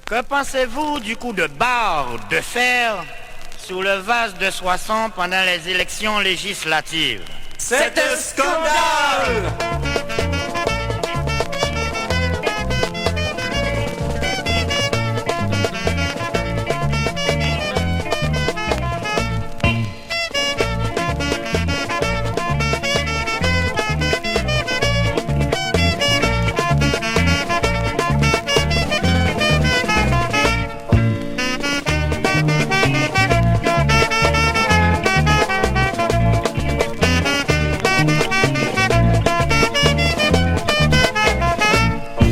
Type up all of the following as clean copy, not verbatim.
Que pensez-vous du coup de barre de fer sous le vase de Soissons pendant les élections législatives? C'est un scandale!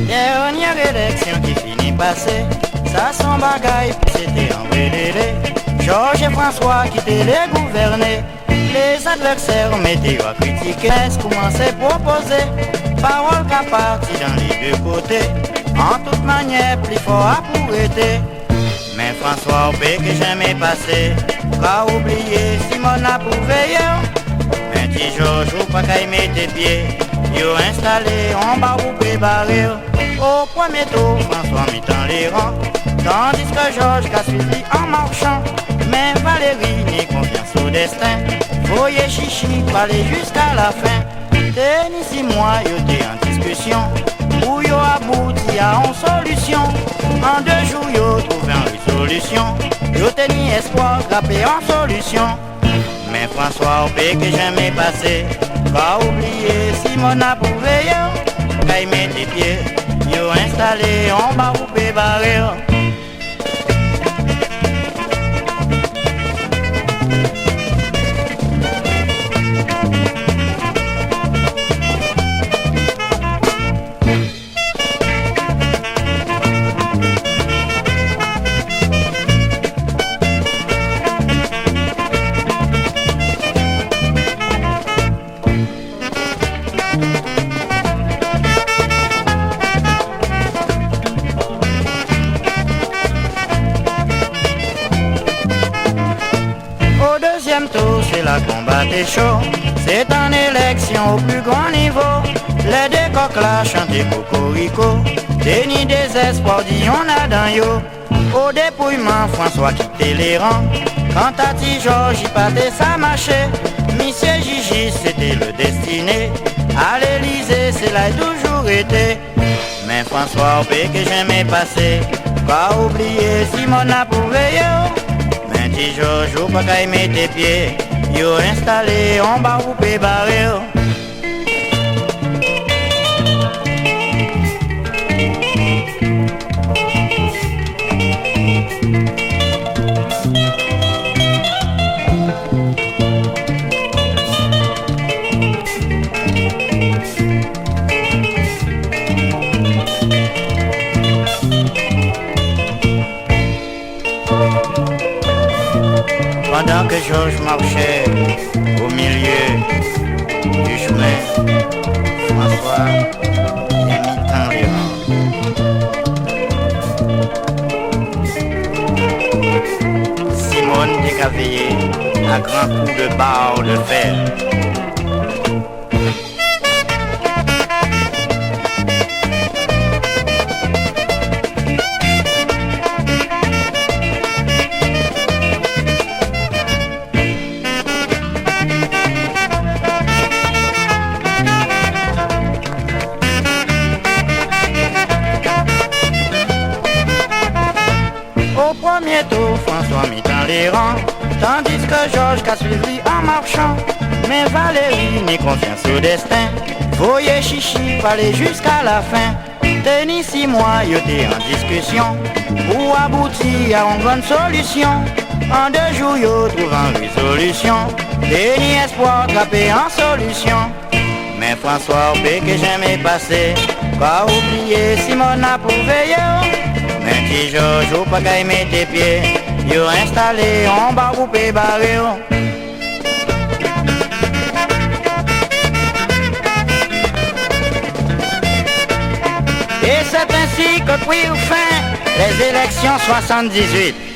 Dernière élection qui finit passer, ça son bagaille puis c'était en brûlé. Georges et François qui les gouverner, les adversaires météo à critiquer. Est-ce commençait à proposer, parole qu'à parti dans les deux côtés, en toute manière plus fort à pourriter. Mais François Opé que jamais passé, qu'a oublié Simone a prouvé. Un petit Georges ou pas qu'à y mettre tes pieds, yo installé en bas ou préparé. Au premier tour, François mit en les rangs, tandis que Georges qu'a suivi en marchant. Mais Valérie n'y confiance au destin, voyez chichi, parler jusqu'à la fin. Denis et moi, yo t'es en discussion, où yo abouti à une solution. En 2 jours, yo trouvé une résolution, yo teni espoir, grappé en solution. Mais François Opé que jamais passé, pas oublié Simone a prouvé yo, qu'a y met tes pieds, yo installé en bas ou préparé. Au deuxième tour, c'est la combat est chaud. C'est en élection au plus grand niveau. Les deux coqs là chantent cocorico. Déni désespoir dit on a dans yo. Au dépouillement, François quittait les rangs. Quand Tati Georges y partait ça marchait. Monsieur Gigi c'était le destiné. À l'Élysée c'est là toujours été. Mais François Opé que jamais passé, pas oublié Simone a prouvé yo. Petit Georges ou pas qu'à y mettre tes pieds, yo installé en bas ou préparé. Pendant que Georges marchait au milieu du chemin, François imitant les rangs. Simone décavillée à grands coups de barre de fer. Au premier tour, François mit en les rangs, tandis que Georges qu'a suivi en marchant. Mais Valérie n'y confiance au destin, voyez chichi, parler jusqu'à la fin. Denis et moi, yo t'es en discussion, pour aboutir à une bonne solution. En 2 jours, yo trouve une résolution, Denis espoir, grappé en solution. Mais François Opé que jamais passé, pas oublié Simone a prouvé yo. Mais petit Georges ou pas qu'à y mettre tes pieds, yo installé en bas ou préparé. Et c'est ainsi que prirent fin les élections 78.